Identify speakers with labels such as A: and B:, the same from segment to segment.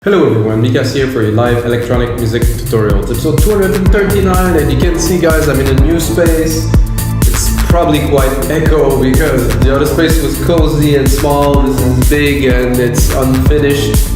A: Hello everyone, Mikas here for a live electronic music tutorial. It's episode 239 and you can see guys I'm in a new space. It's probably quite echo because the other space was cozy and small. This is big and it's unfinished.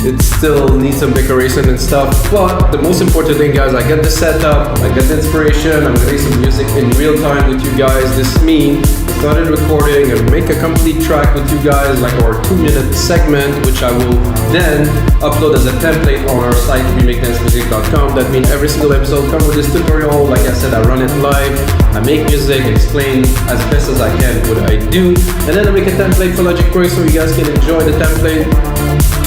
A: It still needs some decoration and stuff, but the most important thing guys, I get the setup, I get the inspiration, I'm gonna make some music in real time with you guys. This means I started recording and make a complete track with you guys, like our 2-minute segment, which I will then upload as a template on our site remakedancemusic.com. That means every single episode comes with this tutorial. Like I said, I run it live, I make music, explain as best as I can what I do, and then I make a template for Logic Pro so you guys can enjoy the template.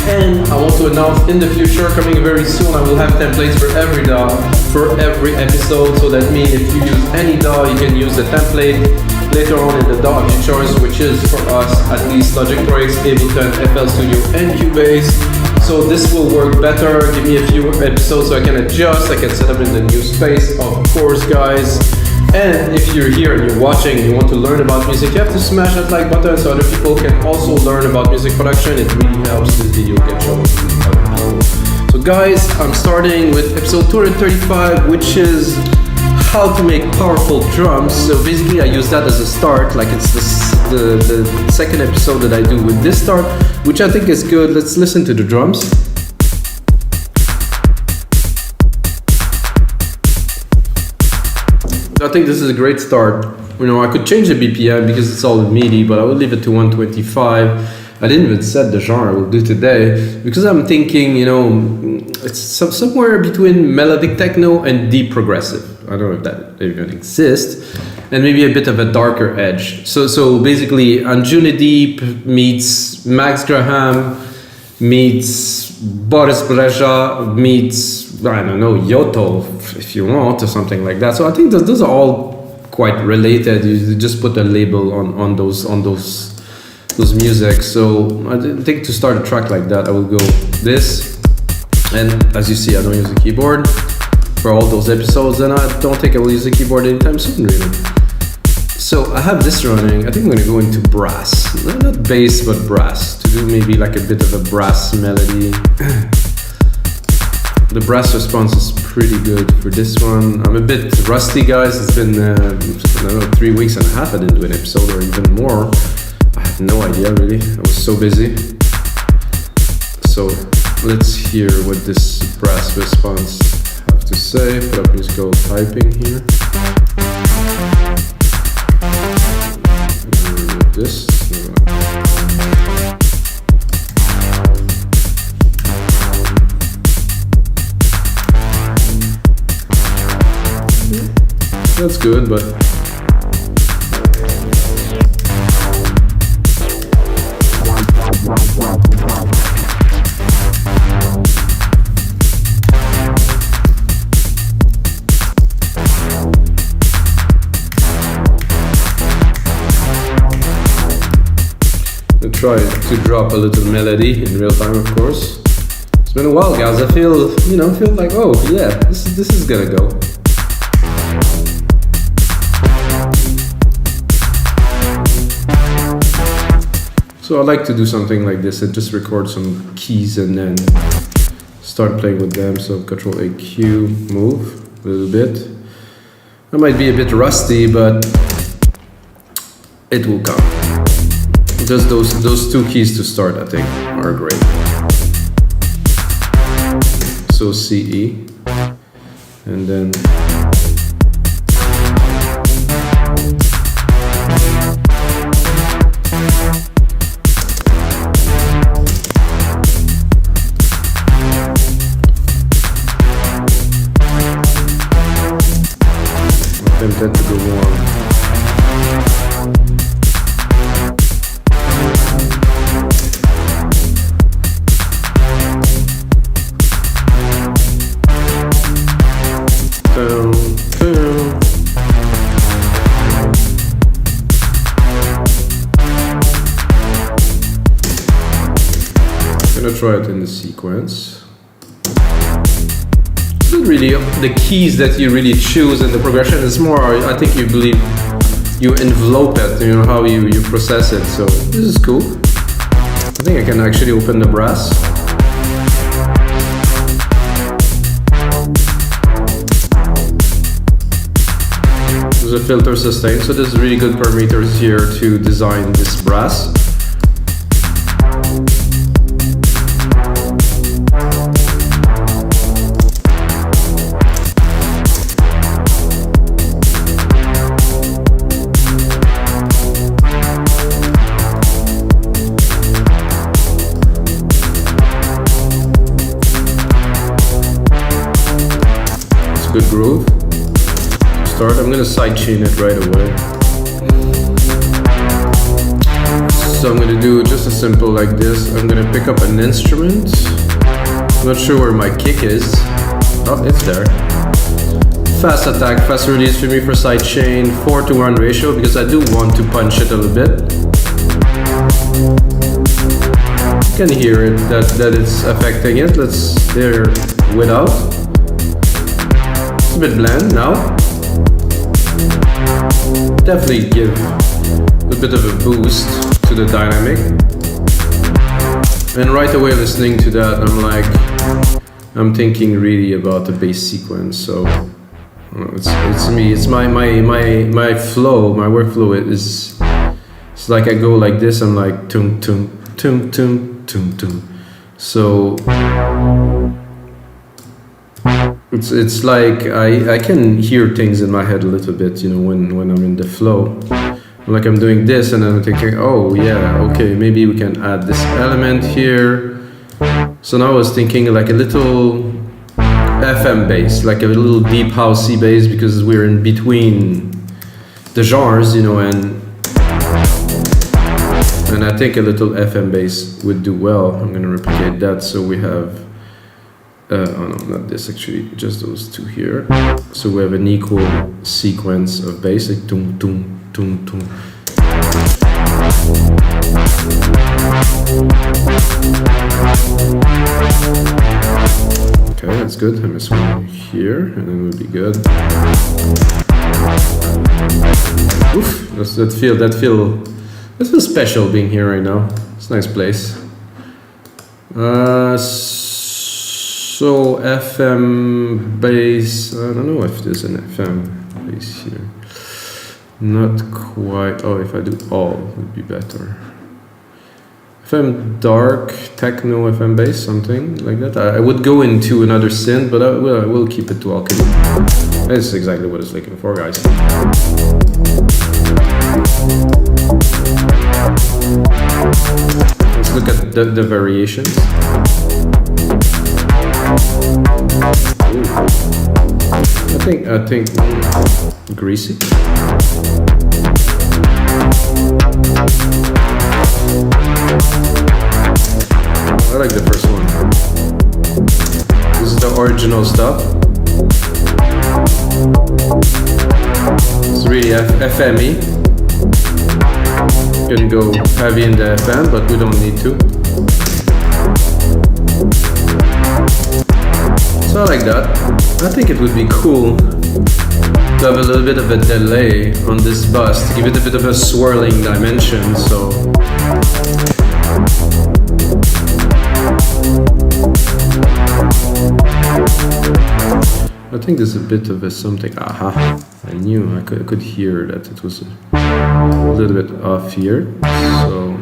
A: And I want to announce in the future, coming very soon, I will have templates for every DAW, for every episode. So that means if you use any DAW, you can use the template later on in the DAW of your choice, which is for us at least Logic Pro, Ableton, FL Studio, and Cubase. So this will work better. Give me a few episodes so I can adjust. I can set up in the new space, of course, guys. And if you're here and you're watching and you want to learn about music, you have to smash that like button so other people can also learn about music production. It really helps this video get shown to other people. So guys, I'm starting with episode 235, which is how to make powerful drums. So basically I use that as a start, like it's the second episode that I do with this start, which I think is good. Let's listen to the drums. I think this is a great start. You know, I could change the BPM because it's all MIDI, but I will leave it to 125. I didn't even set the genre I will do today because I'm thinking, you know, it's somewhere between melodic techno and deep progressive. I don't know if that even exists, and maybe a bit of a darker edge. So basically, Anjuna Deep meets Max Graham meets Boris Brejcha meets, I don't know, Yoto, if you want, or something like that. So I think those are all quite related. You just put a label on those music. So I think to start a track like that, I will go this. And as you see, I don't use a keyboard for all those episodes, and I don't think I will use a keyboard anytime soon, really. So I have this running. I think I'm gonna go into brass, not bass, but brass, to do maybe like a bit of a brass melody. The brass response is pretty good for this one. I'm a bit rusty, guys. It's been, I don't know, 3 weeks and a half I didn't do an episode, or even more. I have no idea, really. I was so busy. So let's hear what this brass response have to say. Put up musical typing here. This. That's good, but I try to drop a little melody in real time, of course. It's been a while, guys. I feel like, oh yeah, this is gonna go. So I like to do something like this and just record some keys and then start playing with them. So Control A Q, move a little bit. I might be a bit rusty, but it will come. Just those two keys to start, I think, are great. So C, E, and then tempted to go warm. I'm gonna try it in the sequence. Really the keys that you really choose in the progression. Is more, I think you believe you envelope it, you know, how you process it. So this is cool. I think I can actually open the brass. a filter sustain, so there's really good parameters here to design this brass. Good groove. Start. I'm gonna sidechain it right away. So I'm gonna do just a simple like this. I'm gonna pick up an instrument. I'm not sure where my kick is. Oh, it's there. Fast attack, fast release for me for sidechain, 4:1 ratio because I do want to punch it a little bit. You can hear it that it's affecting it. Let's hear without. It's a bit bland now. Definitely give a bit of a boost to the dynamic. And right away listening to that, I'm thinking really about the bass sequence. So it's me. It's my flow. My workflow is. It's like I go like this. I'm like tum tum tum tum tum tum. So. It's like I can hear things in my head a little bit, you know, when I'm in the flow. Like I'm doing this and I'm thinking, oh yeah, okay, maybe we can add this element here. So now I was thinking like a little FM bass, like a little deep housey bass, because we're in between the genres, you know, and I think a little FM bass would do well. I'm gonna replicate that so we have oh no, not this actually, just those two here. So we have an equal sequence of bass, like tum tum tum tum. Okay, that's good. I'm just one here, and then we'll be good. Oof, that feels special being here right now. It's a nice place. So FM bass, I don't know if there's an FM bass here. Not quite. Oh, if I do all, it would be better. FM dark, techno, FM bass, something like that. I would go into another synth, but I will keep it to alchemy. That's exactly what I was looking for, guys. Let's look at the variations. I think greasy. I like the first one. This is the original stuff. It's really FME. You can go heavy in the FM, but we don't need to. So I like that. I think it would be cool to have a little bit of a delay on this bus to give it a bit of a swirling dimension. So I think there's a bit of a something. Aha! I knew I could hear that it was a little bit off here. So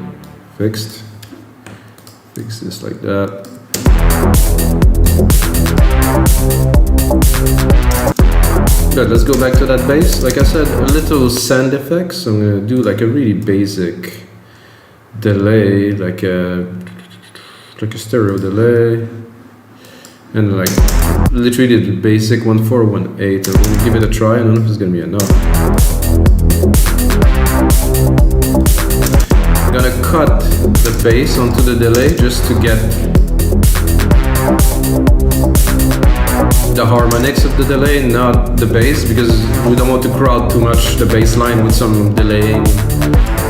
A: fix this like that. Good, let's go back to that bass. Like I said, a little sand effects. I'm gonna do like a really basic delay, like a stereo delay, and like literally the basic 1/4, 1/8. I'm gonna give it a try. I don't know if it's gonna be enough. I'm gonna cut the bass onto the delay just to get the harmonics of the delay, not the bass, because we don't want to crowd too much the bass line with some delaying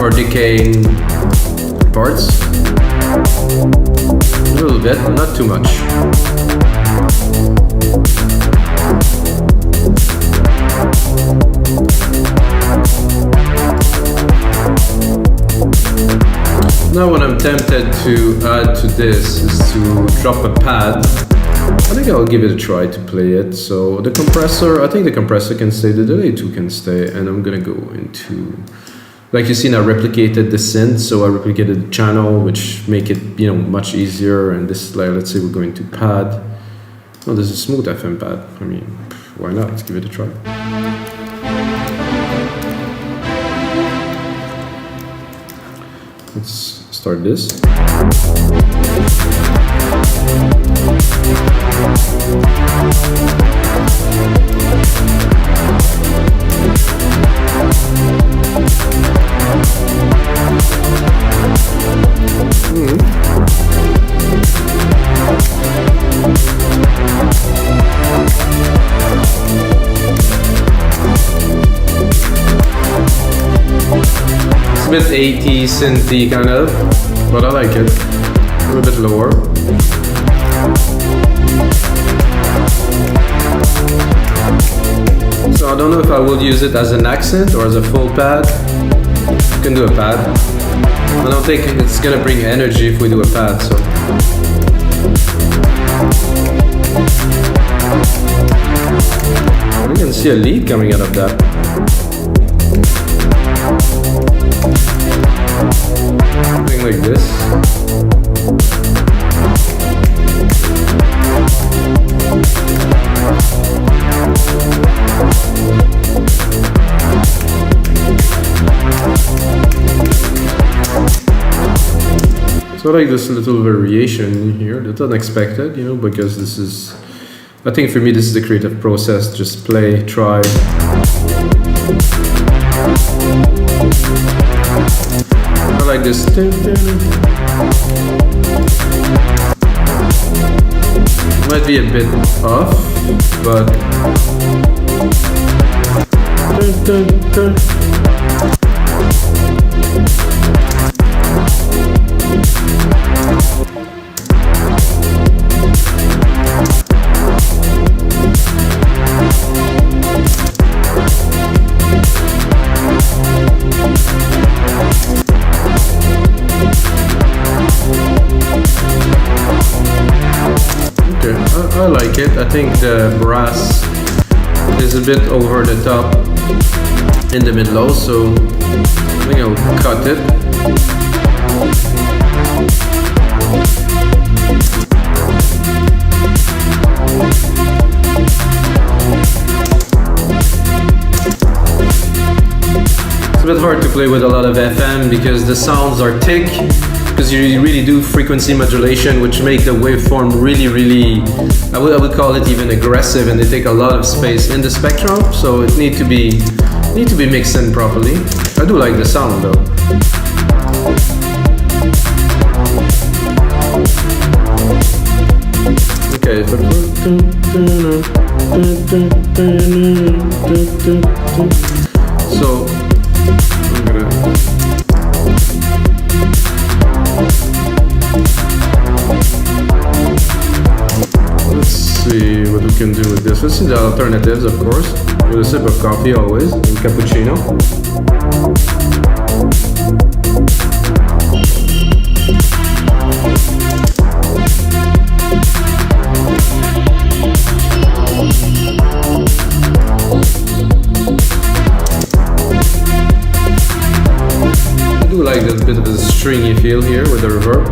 A: or decaying parts. A little bit, not too much. Now what I'm tempted to add to this is to drop a pad I think I'll give it a try to play it. So the compressor, I think the compressor can stay, the delay too can stay, and I'm gonna go into, like you see, I replicated the synth, so I replicated the channel, which make it, you know, much easier. And this, like, let's say we're going to pad. Oh, there's a smooth FM pad. I mean, why not? Let's give it a try. Let's start this. It's a bit 80s synthy kind of, but I like it. I'm a bit lower. So I don't know if I will use it as an accent or as a full pad. You can do a pad. I don't think it's gonna bring energy if we do a pad, so. We can see a lead coming out of that. Something like this. So I like this little variation here, that's unexpected, you know, because this is, I think for me this is the creative process, just play, try. I like this. Might be a bit off, but I like it. I think the brass is a bit over the top in the mid-low, so I think I'll cut it. It's a bit hard to play with a lot of FM because the sounds are thick, because you really do frequency modulation, which make the waveform really, I would call it even aggressive, and they take a lot of space in the spectrum, so it need to be mixed in properly. I do like the sound though. Okay, so I'm gonna. Let's see what we can do with this. Let's see the alternatives, of course. With a sip of coffee always, and cappuccino. I do like this bit of a stringy feel here with the reverb.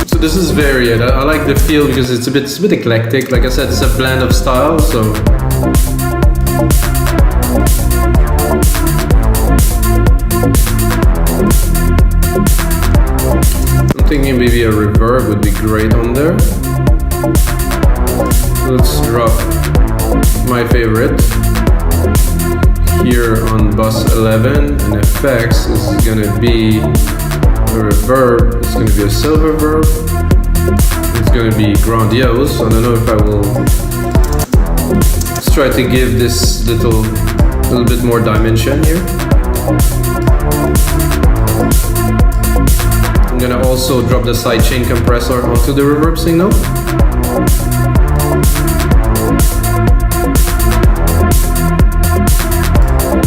A: So this is varied. I like the feel because it's a bit eclectic. Like I said, it's a blend of styles, so I'm thinking maybe a reverb would be great on there. Let's drop my favorite here on bus 11, and effects is gonna be a reverb. It's gonna be a silver verb. It's gonna be grandiose. I don't know if I will. Let's try to give this little bit more dimension here. I'm gonna also drop the sidechain compressor onto the reverb signal.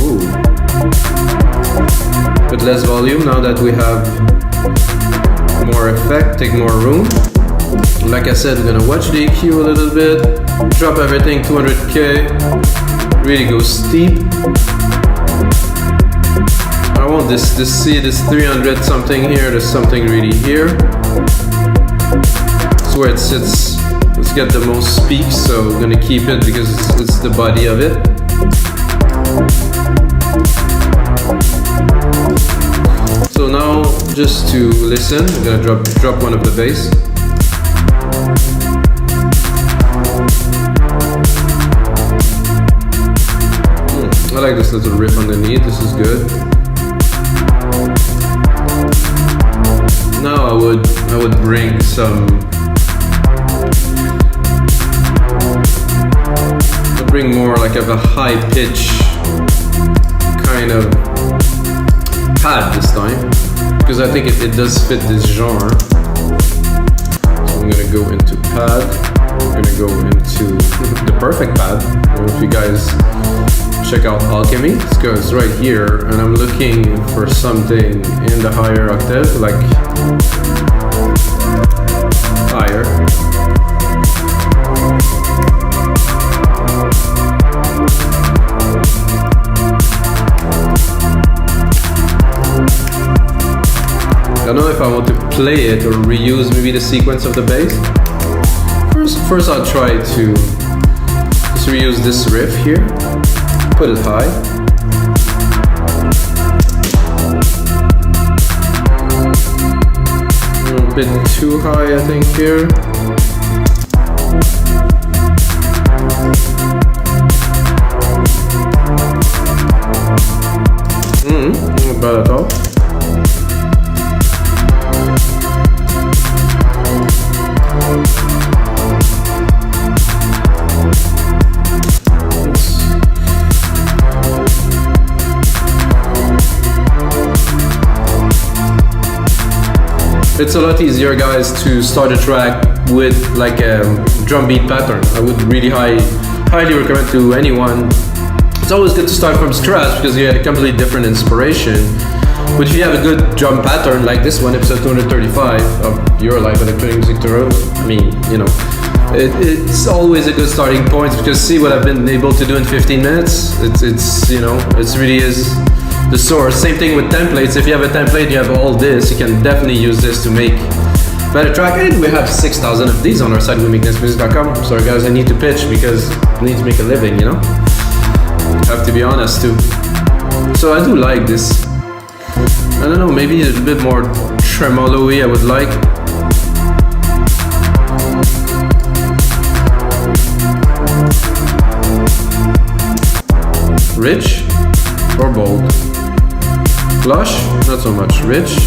A: Ooh. With less volume now that we have more effect, take more room. Like I said, we're gonna watch the EQ a little bit, drop everything 200k, really go steep. I want this see this 300 something here, there's something really here. It's where it sits. Let's get the most peaks, so we're gonna keep it because it's the body of it. So now, just to listen, I'm gonna drop one of the bass. I like this little riff underneath, this is good. Now I would bring some. I'd bring more like of a high pitch kind of pad this time, because I think it does fit this genre. So I'm gonna go into pad. I'm gonna go into the perfect pad. I don't know if you guys check out Alchemy. It's right here, and I'm looking for something in the higher octave, like higher. I don't know if I want to play it or reuse maybe the sequence of the bass. First I'll try to just reuse this riff here. Put it high. A bit too high, I think, here. Not bad at all. It's a lot easier, guys, to start a track with like a drum beat pattern. I would really highly recommend to anyone. It's always good to start from scratch because you get a completely different inspiration. But if you have a good drum pattern like this one, episode 235 of your live electronic music tutorial, I mean, you know, it's always a good starting point, because see what I've been able to do in 15 minutes. It's you know, it really is the source. Same thing with templates. If you have a template, you have all this, you can definitely use this to make better track. And we have 6,000 of these on our site, wemake-music.com. Sorry guys, I need to pitch because I need to make a living, you know? I have to be honest too. So I do like this. I don't know, maybe a little bit more tremolo-y I would like. Rich or bold? Flush, not so much. Rich.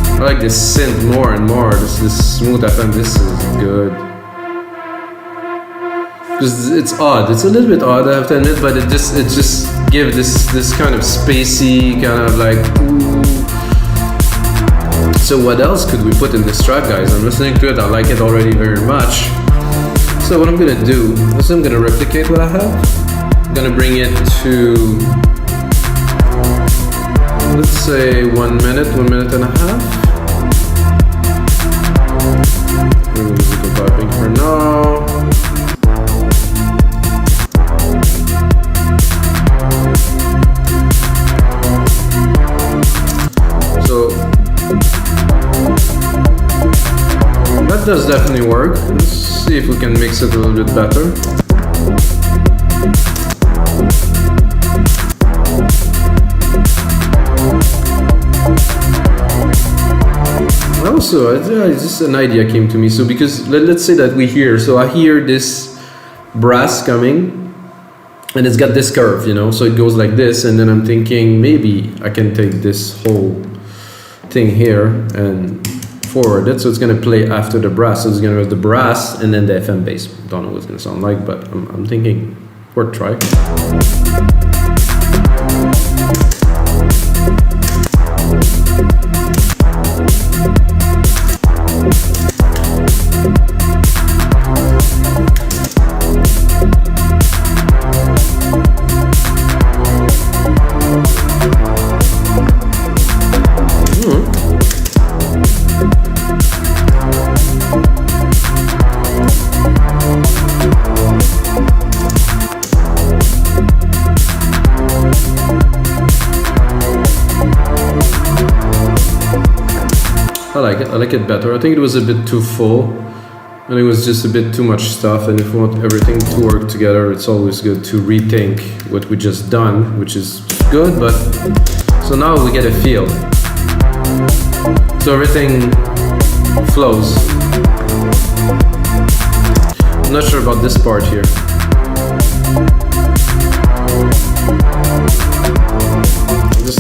A: I like this synth more and more. This smooth FM, this is good. Because it's odd. It's a little bit odd, I have to admit, but it just gives this kind of spacey kind of like ooh. So what else could we put in this track, guys? I'm listening to it, I like it already very much. So what I'm gonna do is I'm gonna replicate what I have. I'm gonna bring it to, let's say 1 minute and a half. Musical piping for now. So that does definitely work. Let's see if we can mix it a little bit better. Also, just an idea came to me. So because let's say that we hear, so I hear this brass coming and it's got this curve, you know, so it goes like this, and then I'm thinking maybe I can take this whole thing here and forward it, so it's gonna play after the brass. So it's gonna have the brass and then the FM bass. Don't know what it's gonna sound like, but I'm thinking worth try. like it. I like it better. I think it was a bit too full, and it was just a bit too much stuff. And if we want everything to work together, it's always good to rethink what we just done, which is good. But so now we get a feel. So everything flows. I'm not sure about this part here.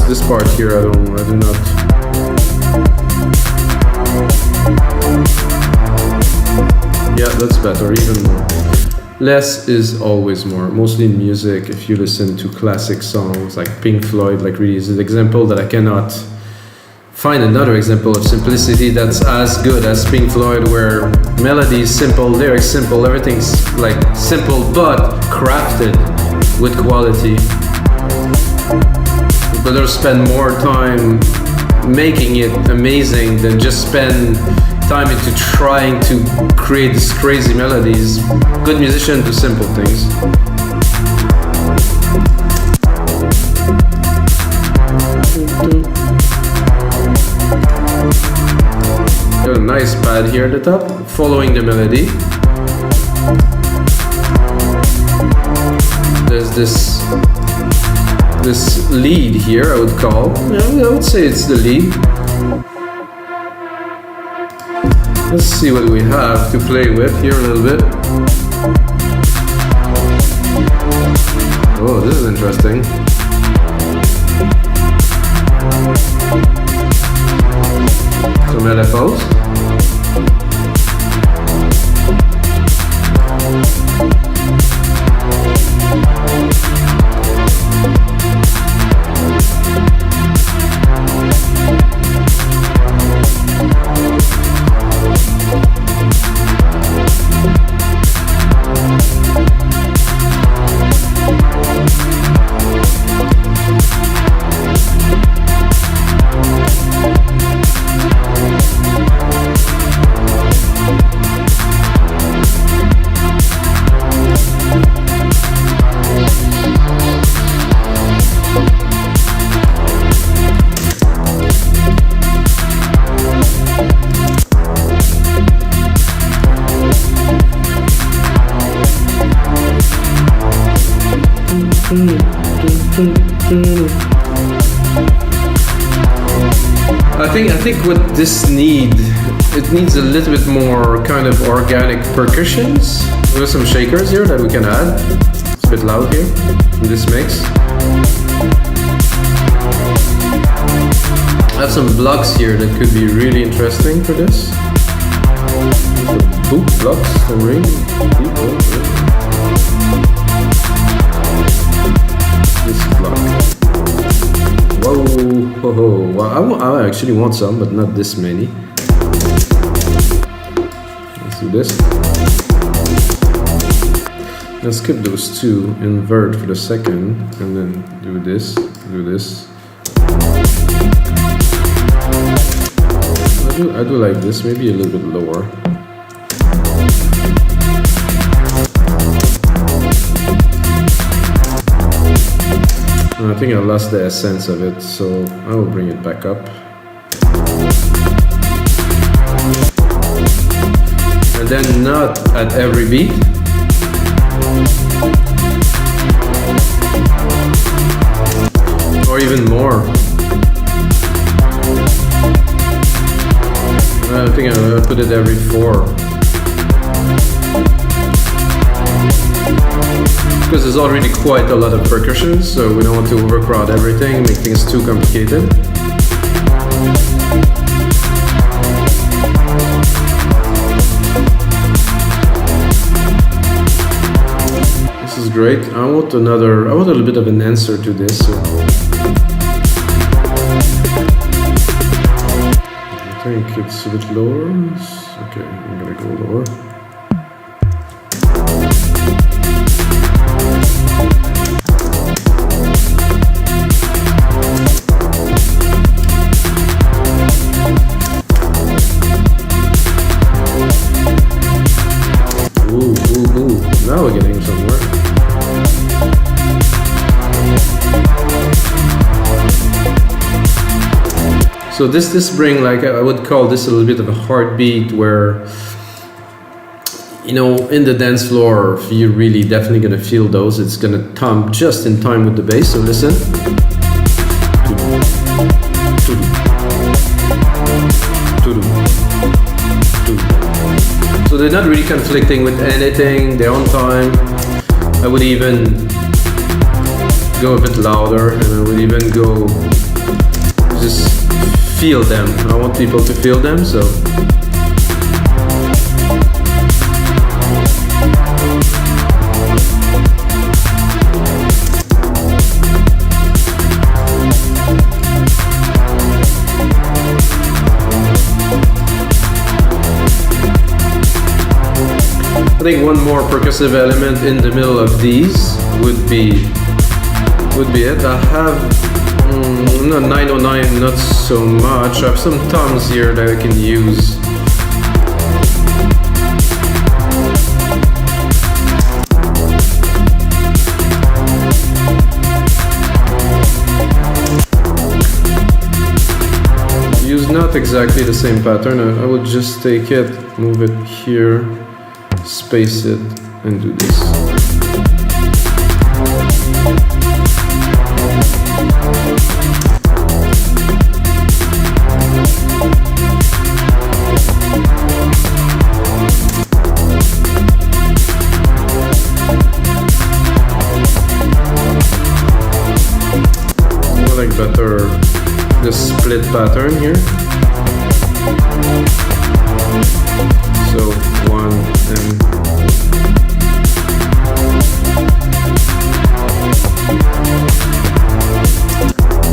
A: This part here, I do not. Yeah, that's better, even more. Less is always more, mostly in music. If you listen to classic songs like Pink Floyd, like really is an example that I cannot find another example of simplicity that's as good as Pink Floyd, where melody is simple, lyrics simple, everything's like simple but crafted with quality. Better spend more time making it amazing than just spend time into trying to create these crazy melodies. Good musicians do simple things. Got a nice pad here at the top, following the melody. There's this lead here, I would call. Yeah, I would say it's the lead. Let's see what we have to play with here a little bit. Oh, this is interesting. Some LFOs. I think what this it needs a little bit more kind of organic percussions. There's some shakers here that we can add. It's a bit loud here in this mix. I have some blocks here that could be really interesting for this. Boop blocks, some ring. This block. Whoa, well, I actually want some, but not this many. Let's do this. Let's skip those two, invert for the second, and then do this, I do like this, maybe a little bit lower. I think I lost the essence of it, so I will bring it back up. And then not at every beat. Or even more. I think I'm gonna put it every 4. Because there's already quite a lot of percussion, so we don't want to overcrowd everything, make things too complicated. This is great. I want a little bit of an answer to this. So I think it's a bit lower. Okay, I'm gonna go lower. Now we're getting somewhere. So this bring, like, I would call this a little bit of a heartbeat, where, you know, in the dance floor, you're really definitely gonna feel those. It's gonna thump just in time with the bass. So listen. So they're not really conflicting with anything. They're on time. I would even go a bit louder, and I would even go just feel them. I want people to feel them, so. I think one more percussive element in the middle of these would be it. I have no 909, not so much. I have some toms here that I can use. Use not exactly the same pattern. I would just take it, move it here, space it, and do this. I like better the split pattern here. So 1 and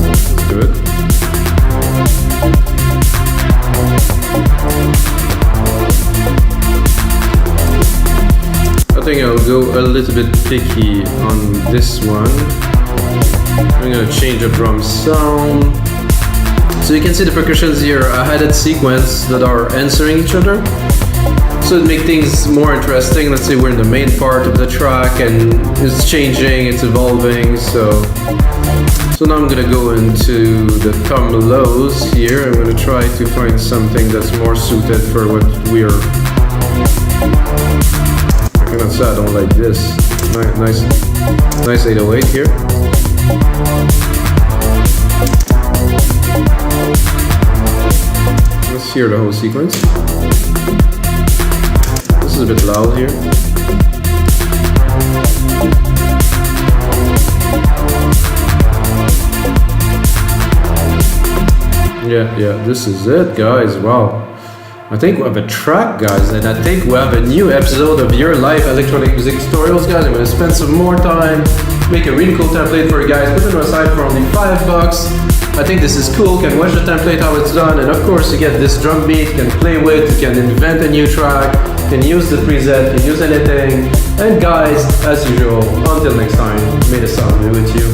A: let's do it. I think I'll go a little bit picky on this one. I'm gonna change the drum sound. So you can see the percussions here, a headed sequence that are answering each other. So it makes things more interesting. Let's say we're in the main part of the track and it's changing, it's evolving. So now I'm gonna go into the thumb lows here. I'm gonna try to find something that's more suited for what we are. I cannot say I don't like this. Nice 808 here. Let's hear the whole sequence. This is a bit loud here. Yeah, this is it, guys. Wow. I think we have a track, guys, and I think we have a new episode of your live electronic music tutorials, guys. I'm gonna spend some more time, make a really cool template for you guys, put it aside for only $5. I think this is cool. Can watch the template how it's done, and of course you get this drum beat, can play with, you can invent a new track, can use the preset, can use anything. And guys, as usual, until next time, may the sound be with you.